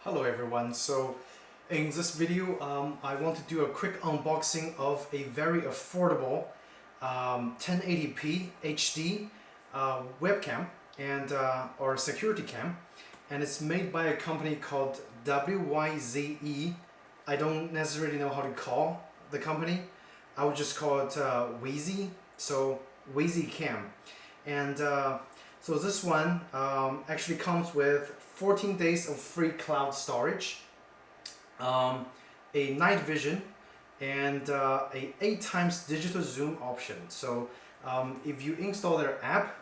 Hello everyone. So in this video I want to do a quick unboxing of a very affordable 1080p HD webcam and or security cam, and it's made by a company called WYZE. I don't necessarily know how to call the company. I would just call it Wheezy. So Wheezy Cam. And so this one actually comes with 14 days of free cloud storage, a night vision, and a 8 times digital zoom option. So if you install their app,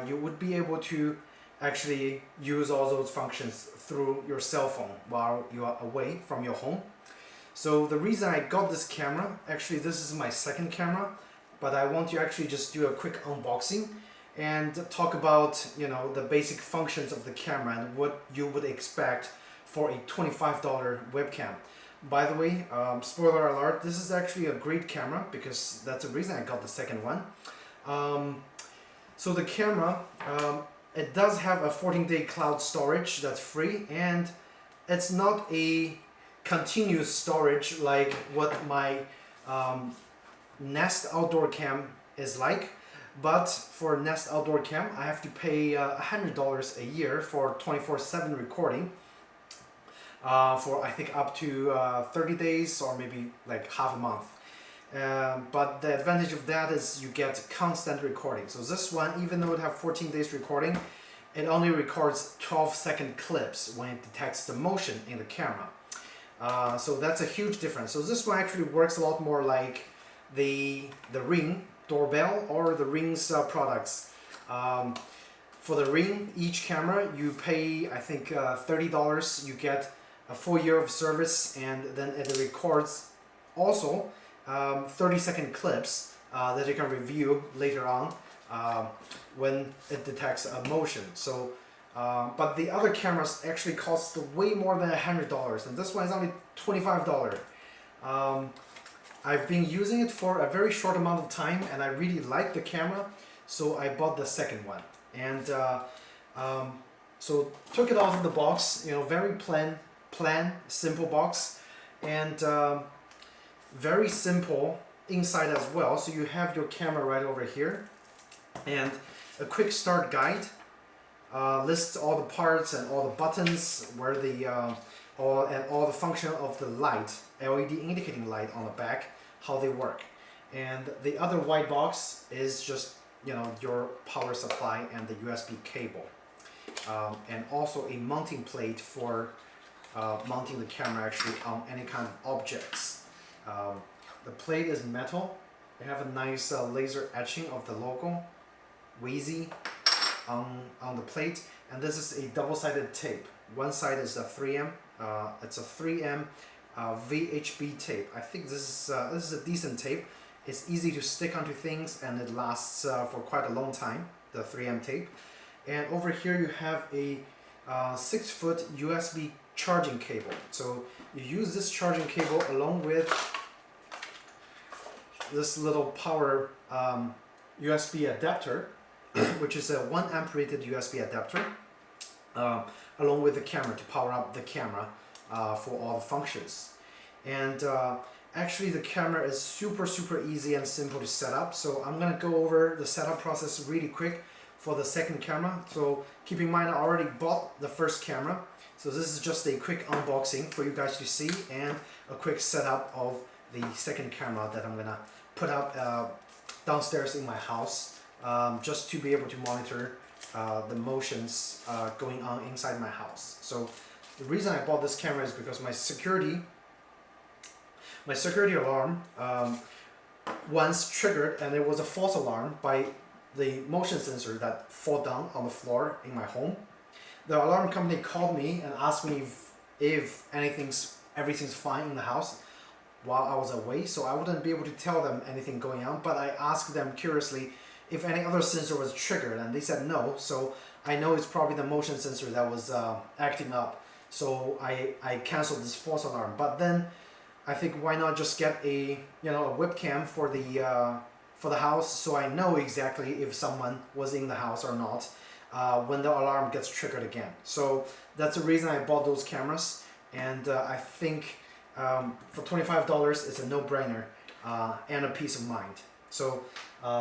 you would be able to actually use all those functions through your cell phone while you are away from your home. So the reason I got this camera, actually this is my second camera, but I want to actually just do a quick unboxing and talk about, you know, the basic functions of the camera and what you would expect for a $25 webcam. By the way, spoiler alert, this is actually a great camera because that's the reason I got the second one. So the camera, it does have a 14-day cloud storage that's free, and it's not a continuous storage like what my Nest Outdoor Cam is like. But for Nest Outdoor Cam, I have to pay $100 a year for 24/7 recording for I think up to 30 days or maybe like half a month. But the advantage of that is you get constant recording. So this one, even though it have 14 days recording, it only records 12-second clips when it detects the motion in the camera. So that's a huge difference. So this one actually works a lot more like the Ring doorbell or the Ring's products. For the Ring, each camera you pay I think $30. You get a full year of service, and then it records also 30-second clips that you can review later on when it detects a motion. So but the other cameras actually cost way more than $100, and this one is only $25. I've been using it for a very short amount of time, and I really like the camera, so I bought the second one. And so took it out of the box, you know, very plain, simple box, and very simple inside as well. So you have your camera right over here, and a quick start guide lists all the parts and all the buttons, where the all the function of the light, LED indicating light on the back, how they work. And the other white box is just, you know, your power supply and the USB cable, and also a mounting plate for mounting the camera actually on any kind of objects. The plate is metal. They have a nice laser etching of the logo Wheezy on the plate, and this is a double-sided tape. One side is a 3M. It's a 3M VHB tape. I think this is a decent tape. It's easy to stick onto things, and it lasts for quite a long time, the 3M tape. And over here you have a 6-foot USB charging cable. So you use this charging cable along with this little power USB adapter, which is a 1 amp rated USB adapter, along with the camera to power up the camera for all the functions. And actually the camera is super easy and simple to set up, so I'm gonna go over the setup process really quick for the second camera. So keep in mind I already bought the first camera, so this is just a quick unboxing for you guys to see, and a quick setup of the second camera that I'm gonna put up downstairs in my house, just to be able to monitor the motions going on inside my house. So the reason I bought this camera is because my security alarm once triggered, and it was a false alarm by the motion sensor that fall down on the floor in my home. The alarm company called me and asked me if everything's fine in the house while I was away, so I wouldn't be able to tell them anything going on, but I asked them curiously if any other sensor was triggered, and they said no, so I know it's probably the motion sensor that was acting up. So I canceled this false alarm. But then I think, why not just get a webcam for the house, so I know exactly if someone was in the house or not when the alarm gets triggered again. So that's the reason I bought those cameras. and I think for $25 it's a no-brainer and a peace of mind. So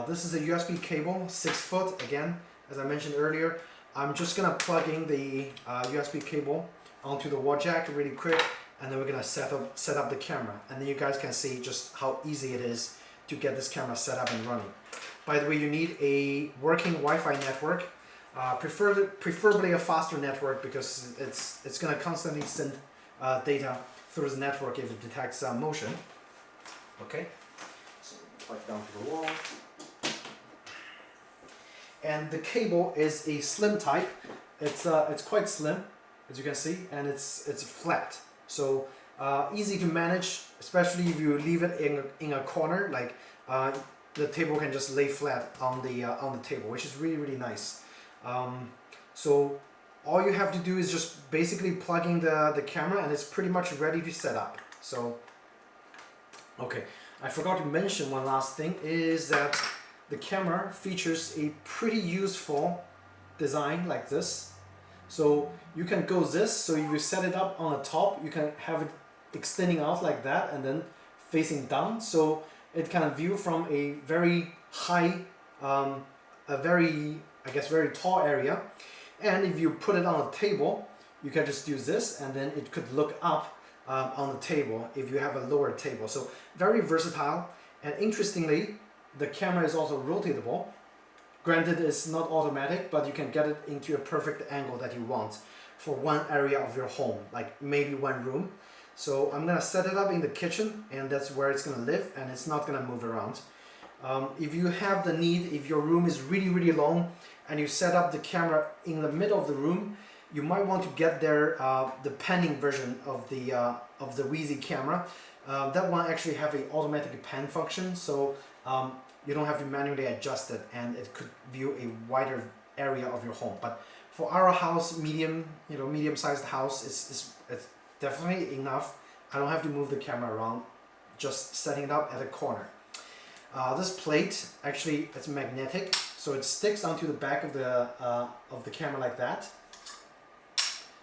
this is a USB cable, 6 foot. Again, as I mentioned earlier, I'm just gonna plug in the USB cable onto the wall jack really quick, and then we're gonna set up the camera, and then you guys can see just how easy it is to get this camera set up and running. By the way, you need a working Wi-Fi network, preferably a faster network, because it's gonna constantly send data through the network if it detects motion. Okay, so plug down to the wall. And the cable is a slim type. It's quite slim, as you can see, and it's flat. So easy to manage, especially if you leave it in a corner. Like the table can just lay flat on the table, which is really nice. So all you have to do is just basically plug in the camera, and it's pretty much ready to set up. So okay, I forgot to mention one last thing, is that the camera features a pretty useful design like this. So you can go this, so if you set it up on the top, you can have it extending out like that and then facing down, so it can view from a very high, a very, I guess, very tall area. And if you put it on a table, you can just do this, and then it could look up on the table if you have a lower table. So very versatile, and interestingly, the camera is also rotatable. Granted, it's not automatic, but you can get it into a perfect angle that you want for one area of your home, like maybe one room. So I'm gonna set it up in the kitchen, and that's where it's gonna live, and it's not gonna move around. If you have the need, if your room is really long, and you set up the camera in the middle of the room, you might want to get there the panning version of the Weezy camera. That one actually have an automatic pan function, so you don't have to manually adjust it, and it could view a wider area of your home. But for our house, medium-sized house, it's definitely enough. I don't have to move the camera around, just setting it up at a corner. This plate, actually, it's magnetic, so it sticks onto the back of the camera like that.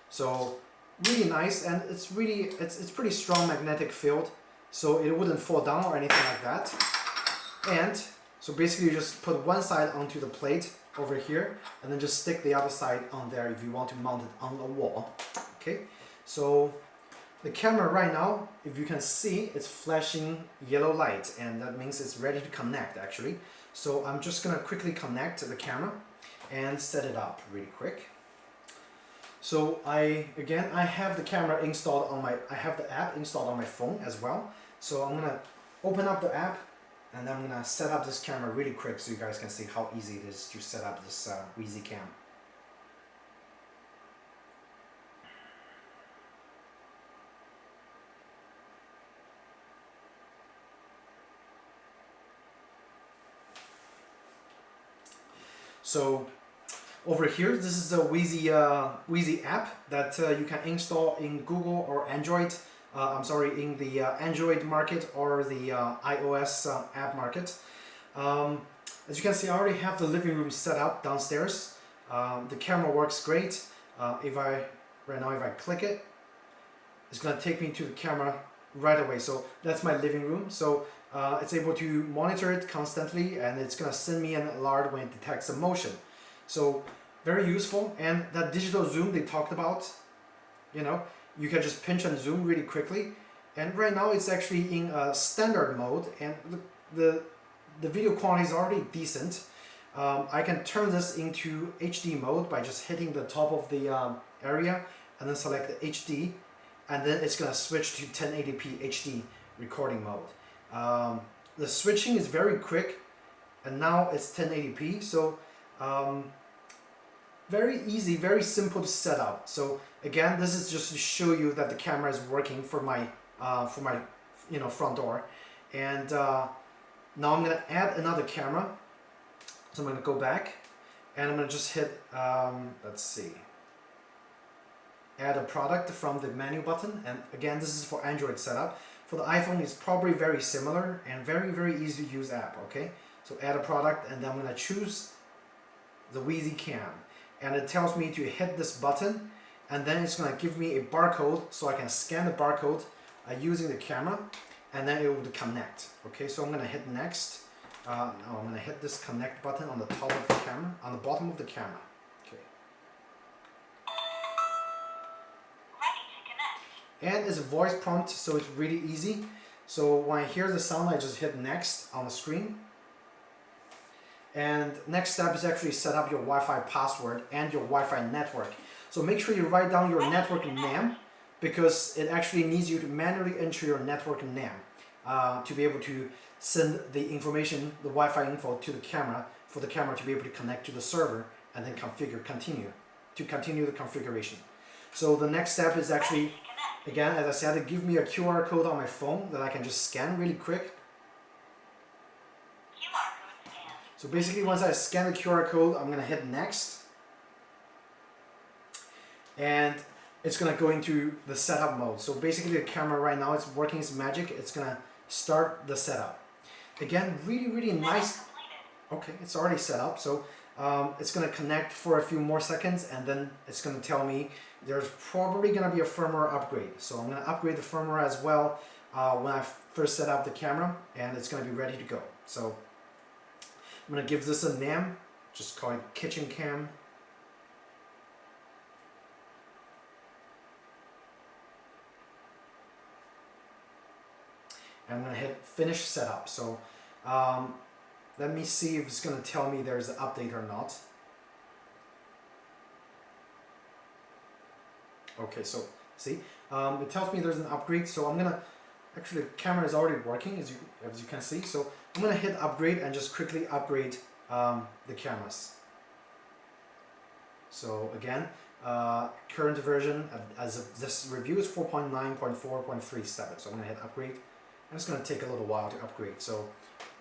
So really nice, and it's pretty strong magnetic field, so it wouldn't fall down or anything like that. And so basically you just put one side onto the plate over here, and then just stick the other side on there if you want to mount it on the wall. Okay, so the camera right now, if you can see, it's flashing yellow light, and that means it's ready to connect actually. So I'm just gonna quickly connect the camera and set it up really quick. So I have the camera installed on I have the app installed on my phone as well. So I'm gonna open up the app, and I'm gonna set up this camera really quick so you guys can see how easy it is to set up this Weezy Cam. So over here, this is a Weezy app that you can install in Google or Android. In the Android market or the iOS app market. As you can see, I already have the living room set up downstairs. The camera works great. If I click it, it's gonna take me to the camera right away. So that's my living room. So it's able to monitor it constantly, and it's gonna send me an alert when it detects a motion. So very useful. And that digital zoom they talked about, you can just pinch and zoom really quickly. And right now it's actually in standard mode, and the video quality is already decent. I can turn this into HD mode by just hitting the top of the area and then select the HD, and then it's gonna switch to 1080p HD recording mode. The switching is very quick, and now it's 1080p, so very easy, very simple to set up. So again, this is just to show you that the camera is working for my front door. And now I'm gonna add another camera. So I'm gonna go back, and I'm gonna just hit let's see, add a product from the menu button. And again, this is for Android setup. For the iPhone, it's probably very similar and very easy to use app. Okay, so add a product, and then I'm gonna choose the Weezy Cam, and it tells me to hit this button, and then it's going to give me a barcode, so I can scan the barcode using the camera, and then it will connect. Okay, so I'm going to hit next. Now I'm going to hit this connect button on the top of the camera, on the bottom of the camera. Okay. Ready to connect. And it's a voice prompt, so it's really easy. So when I hear the sound, I just hit next on the screen. And next step is actually set up your Wi-Fi password and your Wi-Fi network. So make sure you write down your network name, because it actually needs you to manually enter your network name to be able to send the information, the Wi-Fi info, to the camera, for the camera to be able to connect to the server and then continue the configuration. So the next step is actually, again, as I said, it gives me a QR code on my phone that I can just scan really quick. QR code scan. So basically, once I scan the QR code, I'm going to hit next. And it's going to go into the setup mode. So basically the camera right now, it's working its magic. It's going to start the setup. Again, really nice. Okay, it's already set up. So it's going to connect for a few more seconds, and then it's going to tell me there's probably going to be a firmware upgrade. So I'm going to upgrade the firmware as well when I first set up the camera, and it's going to be ready to go. So I'm going to give this a name, just call it Kitchen Cam. And I'm going to hit finish setup. So let me see if it's going to tell me there's an update or not. Okay, so see, it tells me there's an upgrade. So I'm going to, actually the camera is already working as you can see. So I'm going to hit upgrade and just quickly upgrade the cameras. So again, current version as of this review is 4.9.4.37. So I'm going to hit upgrade. And it's going to take a little while to upgrade, so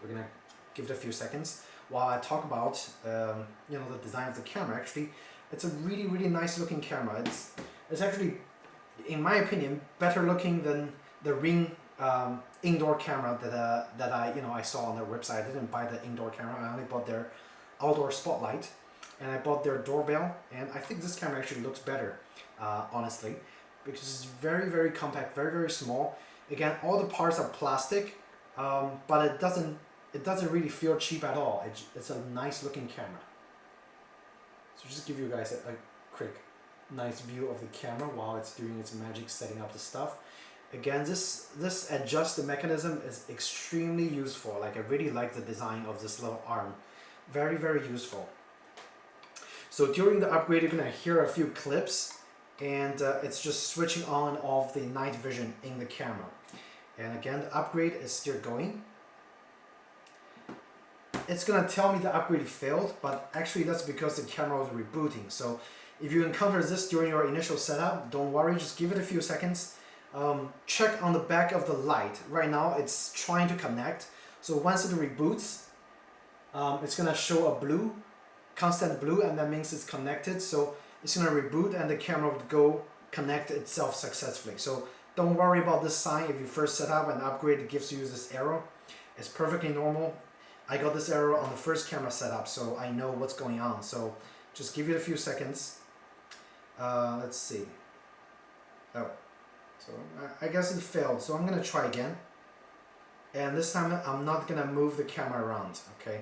we're going to give it a few seconds while I talk about the design of the camera. Actually, it's a really nice looking camera. It's actually, in my opinion, better looking than the Ring indoor camera that I saw on their website. I didn't buy the indoor camera. I only bought their outdoor spotlight, and I bought their doorbell. And I think this camera actually looks better, honestly, because it's very compact, very small. Again, all the parts are plastic, but it doesn't really feel cheap at all. It's a nice looking camera. So just give you guys a quick nice view of the camera while it's doing its magic setting up the stuff. Again, this adjust the mechanism is extremely useful. Like, I really like the design of this little arm. Very useful. So during the upgrade, you're gonna hear a few clips, and it's just switching on and off the night vision in the camera. And again, the upgrade is still going. It's gonna tell me the upgrade failed, but actually that's because the camera was rebooting. So if you encounter this during your initial setup, don't worry, just give it a few seconds. Check on the back of the light. Right now it's trying to connect. So once it reboots, it's gonna show a blue, constant blue, and that means it's connected. So it's gonna reboot and the camera would go connect itself successfully. So don't worry about this sign. If you first set up an upgrade, it gives you this arrow. It's perfectly normal. I got this arrow on the first camera setup, so I know what's going on. So just give it a few seconds. Let's see. Oh, so I guess it failed. So I'm gonna try again. And this time I'm not gonna move the camera around, okay?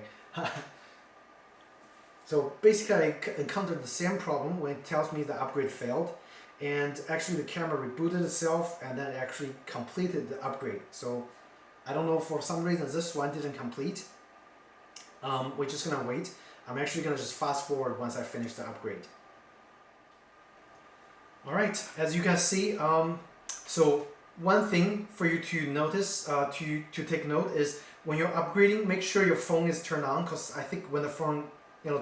So basically I encountered the same problem when it tells me the upgrade failed, and actually the camera rebooted itself and then it actually completed the upgrade. So I don't know, for some reason this one didn't complete. We're just gonna wait. I'm actually gonna just fast forward once I finish the upgrade. Alright, as you can see, so one thing for you to notice, to take note is when you're upgrading, make sure your phone is turned on, because I think when the phone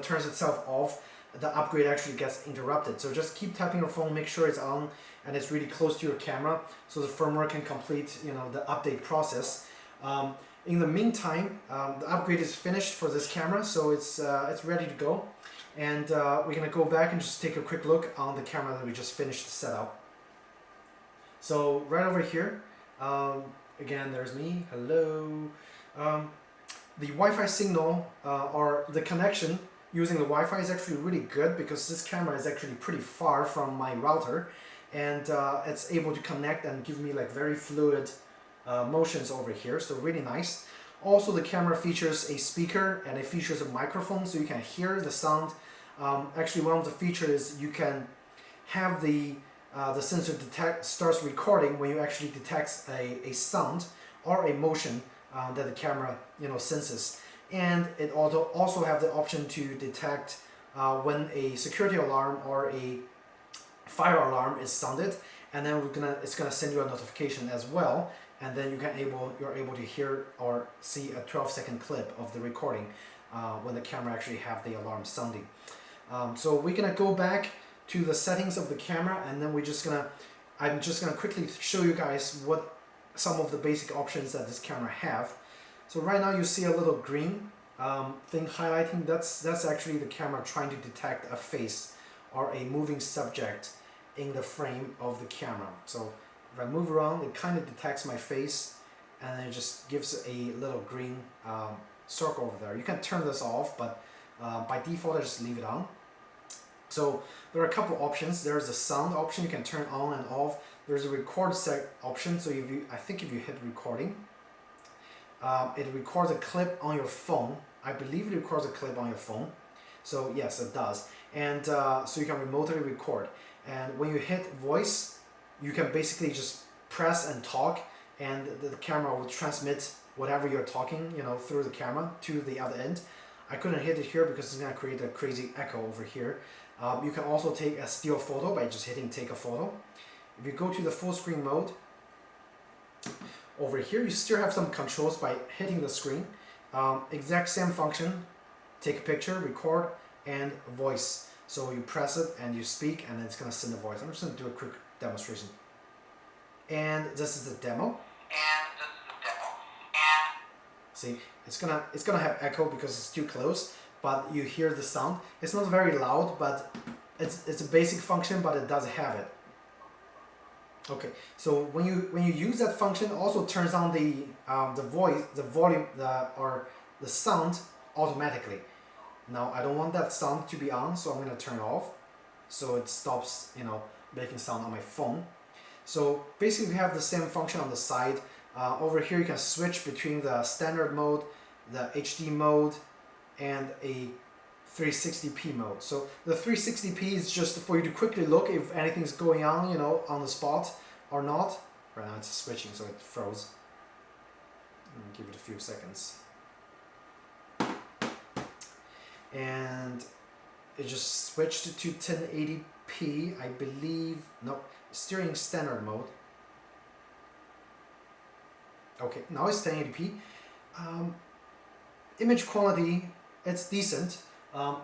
turns itself off, the upgrade actually gets interrupted. So just keep tapping your phone, make sure it's on and it's really close to your camera, so the firmware can complete the update process. In the meantime, the upgrade is finished for this camera, so it's ready to go. And we're gonna go back and just take a quick look on the camera that we just finished the setup. So right over here, again, there's me. Hello. The Wi-Fi signal or the connection using the Wi-Fi is actually really good because this camera is actually pretty far from my router, and it's able to connect and give me like very fluid motions over here, so really nice. Also, the camera features a speaker and it features a microphone, so you can hear the sound. Actually, one of the features is you can have the sensor starts recording when you actually detects a sound or a motion that the camera senses, and it also have the option to detect when a security alarm or a fire alarm is sounded, and then it's gonna send you a notification as well, and then you're able to hear or see a 12-second clip of the recording when the camera actually have the alarm sounding. So we're gonna go back to the settings of the camera, and then I'm just gonna quickly show you guys what some of the basic options that this camera have. So right now you see a little green thing highlighting. That's actually the camera trying to detect a face or a moving subject in the frame of the camera. So if I move around, it kind of detects my face, and then it just gives a little green circle over there. You can turn this off, but by default I just leave it on. So there are a couple options. There's a sound option, you can turn on and off. There's a record set option, so I think if you hit recording, it records a clip on your phone. I believe it records a clip on your phone. So yes, it does. And so you can remotely record. And when you hit voice, you can basically just press and talk, and the camera will transmit whatever you're talking, through the camera to the other end. I couldn't hit it here because it's gonna create a crazy echo over here. You can also take a still photo by just hitting take a photo. If you go to the full screen mode, over here you still have some controls by hitting the screen. Exact same function, take a picture, record, and voice. So you press it and you speak, and then it's gonna send a voice. I'm just gonna do a quick demonstration. And this is the demo. See, it's gonna have echo because it's too close, but you hear the sound. It's not very loud, but it's a basic function, but it does have it. Okay, so when you use that function, it also turns on the voice, the volume, or the sound automatically. Now I don't want that sound to be on, so I'm gonna turn it off, so it stops making sound on my phone. So basically we have the same function on the side. Over here you can switch between the standard mode, the HD mode, and a 360p mode. So the 360p is just for you to quickly look if anything's going on, on the spot or not. Right now it's switching, so it froze. Give it a few seconds. And it just switched to 1080p, I believe. No, steering standard mode. Okay, now it's 1080p. Image quality, it's decent.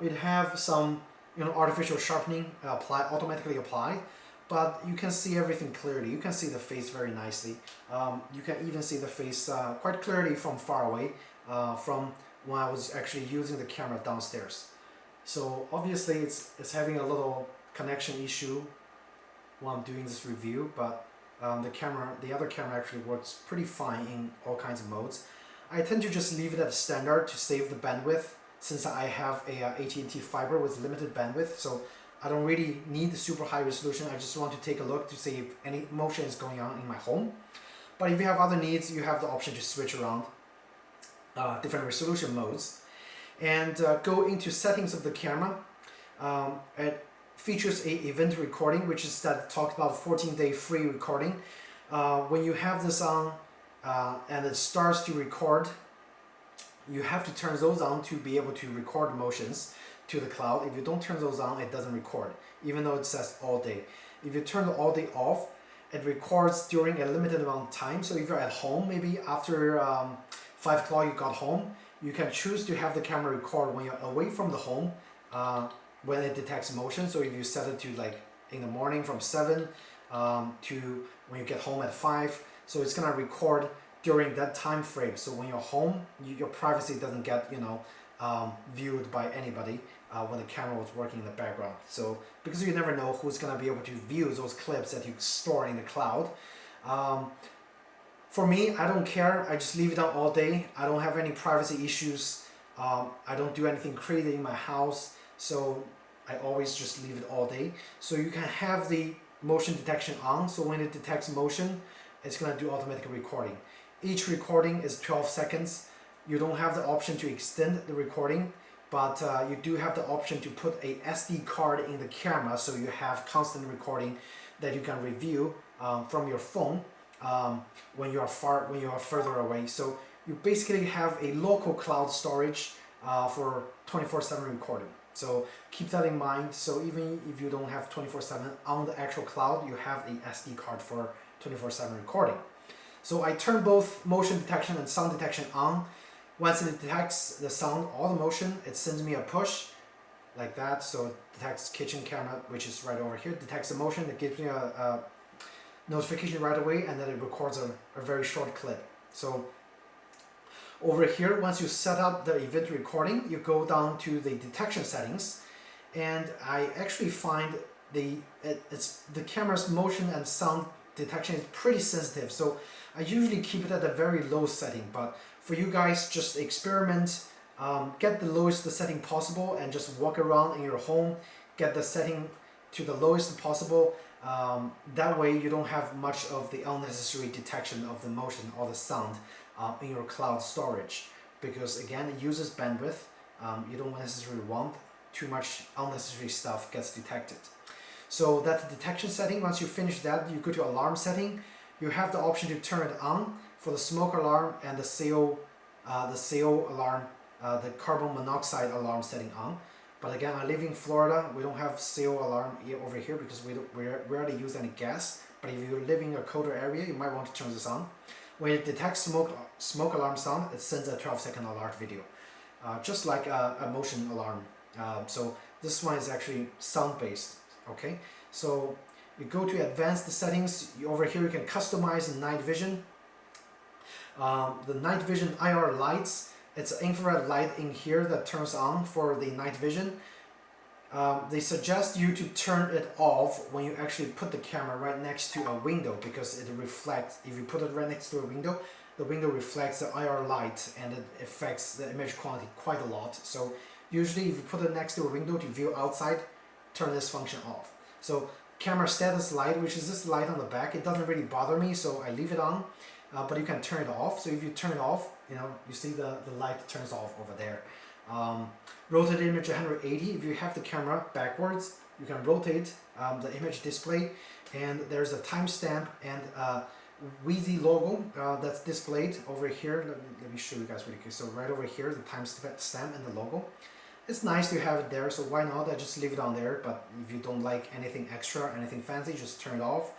It have some artificial sharpening automatically applied, but you can see everything clearly. You can see the face very nicely. You can even see the face quite clearly from far away, from when I was actually using the camera downstairs. So obviously it's having a little connection issue while I'm doing this review, but the other camera actually works pretty fine in all kinds of modes. I tend to just leave it at standard to save the bandwidth, since I have a AT&T fiber with limited bandwidth, so I don't really need the super high resolution. I just want to take a look to see if any motion is going on in my home. But if you have other needs, you have the option to switch around different resolution modes. And go into settings of the camera. It features a event recording, which is that talked about 14-day free recording. When you have this on and it starts to record, you have to turn those on to be able to record motions to the cloud. If you don't turn those on, it doesn't record, even though it says all day. If you turn the all day off, it records during a limited amount of time. So if you're at home, maybe after 5 o'clock you got home, you can choose to have the camera record when you're away from the home, when it detects motion. So if you set it to like in the morning from 7 to when you get home at 5, so it's gonna record during that time frame. So when you're home, your privacy doesn't get viewed by anybody when the camera was working in the background. So because you never know who's gonna be able to view those clips that you store in the cloud. For me, I don't care. I just leave it on all day. I don't have any privacy issues. I don't do anything crazy in my house, so I always just leave it all day. So you can have the motion detection on, so when it detects motion, it's gonna do automatic recording. Each recording is 12 seconds. You don't have the option to extend the recording, but you do have the option to put a SD card in the camera, so you have constant recording that you can review from your phone when you are further away. So you basically have a local cloud storage for 24/7 recording. So keep that in mind. So even if you don't have 24/7 on the actual cloud, you have a SD card for 24/7 recording. So I turn both motion detection and sound detection on. Once it detects the sound or the motion, it sends me a push like that. So it detects kitchen camera, which is right over here, detects the motion, it gives me a notification right away, and then it records a very short clip. So over here, once you set up the event recording, you go down to the detection settings, and I actually find the camera's motion and sound detection is pretty sensitive. So I usually keep it at a very low setting, but for you guys, just experiment, get the lowest setting possible, and just walk around in your home, get the setting to the lowest possible. That way you don't have much of the unnecessary detection of the motion or the sound in your cloud storage, because again, it uses bandwidth. You don't necessarily want too much unnecessary stuff gets detected. So that's the detection setting. Once you finish that, you go to alarm setting. You have the option to turn it on for the smoke alarm and the CO alarm, the carbon monoxide alarm setting on. But again, I live in Florida. We don't have CO alarm over here because we rarely use any gas. But if you live in a colder area, you might want to turn this on. When it detects smoke alarm sound, it sends a 12-second alert video, just like a motion alarm. So this one is actually sound-based. Okay, so you go to advanced settings. Over here, you can customize night vision. The night vision IR lights. It's an infrared light in here that turns on for the night vision. They suggest you to turn it off when you actually put the camera right next to a window, because it reflects. If you put it right next to a window, the window reflects the IR light and it affects the image quality quite a lot. So usually if you put it next to a window to view outside, turn this function off. So camera status light, which is this light on the back, it doesn't really bother me, so I leave it on. But you can turn it off. So if you turn it off, you see the light turns off over there. Rotate image 180. If you have the camera backwards, you can rotate the image display, and there's a timestamp and Wheezy logo that's displayed over here. Let me show you guys really quick. So right over here, the timestamp and the logo. It's nice to have it there, so why not? I just leave it on there. But if you don't like anything extra, anything fancy, just turn it off.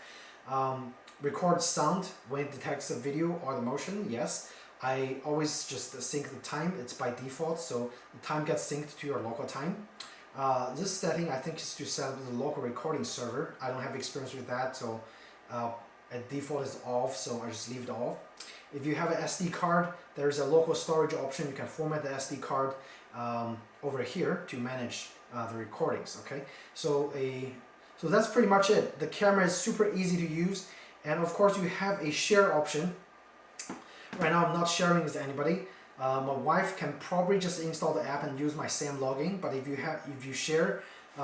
Record sound when it detects the video or the motion. Yes, I always just sync the time. It's by default, so the time gets synced to your local time. This setting I think is to set up the local recording server. I don't have experience with that, so at default is off, so I just leave it off. If you have an SD card, there's a local storage option. You can format the SD card over here to manage the recordings. Okay, so that's pretty much it. The camera is super easy to use, and of course you have a share option. Right now I'm not sharing with anybody. My wife can probably just install the app and use my same login, but if you share,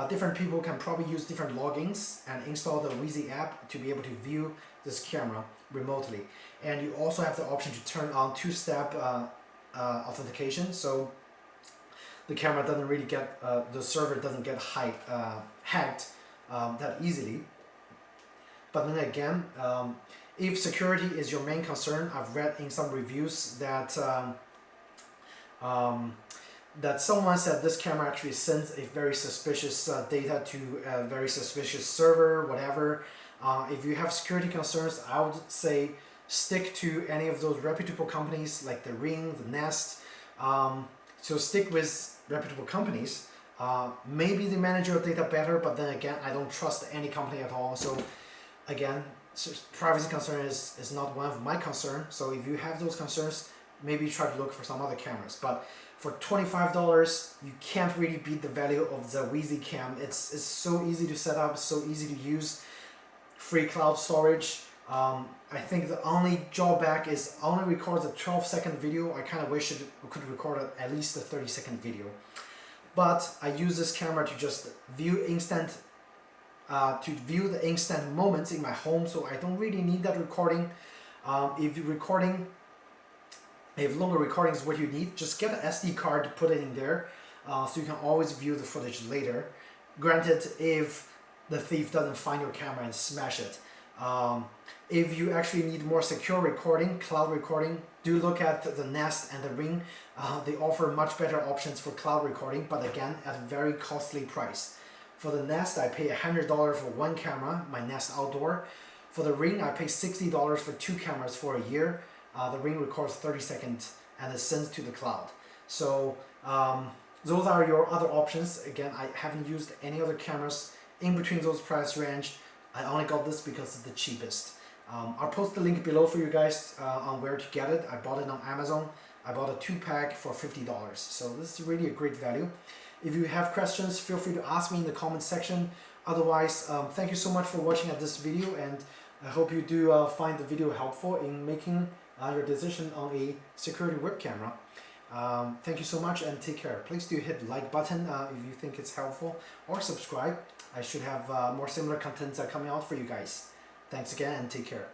different people can probably use different logins and install the Wheezy app to be able to view this camera remotely. And you also have the option to turn on two-step authentication, so the camera doesn't really get, the server doesn't get hacked that easily. But then again, if security is your main concern, I've read in some reviews that that someone said this camera actually sends a very suspicious data to a very suspicious server, whatever. If you have security concerns, I would say stick to any of those reputable companies like the Ring, the Nest. So stick with reputable companies. Maybe they manage your data better, but then again, I don't trust any company at all. So again, privacy concern is not one of my concerns. So if you have those concerns, maybe try to look for some other cameras. But for $25, you can't really beat the value of the Wheezy Cam. It's so easy to set up, so easy to use. Free cloud storage, I think the only drawback is only records a 12-second video. I kind of wish it could record at least a 30-second video. But I use this camera to just view the instant moments in my home, so I don't really need that recording. If longer recording is what you need, just get an SD card to put it in there, so you can always view the footage later. Granted, if the thief doesn't find your camera and smash it. If you actually need more secure recording, cloud recording, do look at the Nest and the Ring. They offer much better options for cloud recording, but again, at a very costly price. For the Nest, I pay $100 for one camera, my Nest Outdoor. For the Ring, I pay $60 for two cameras for a year. The Ring records 30 seconds and it sends to the cloud. So those are your other options. Again, I haven't used any other cameras in between those price range. I only got this because it's the cheapest. I'll post the link below for you guys on where to get it. I bought it on Amazon. I bought a 2-pack for $50. So this is really a great value. If you have questions, feel free to ask me in the comment section. Otherwise, thank you so much for watching this video, and I hope you do find the video helpful in making your decision on a security web camera. Thank you so much and take care. Please do hit the like button if you think it's helpful, or subscribe. I should have more similar content coming out for you guys. Thanks again and take care.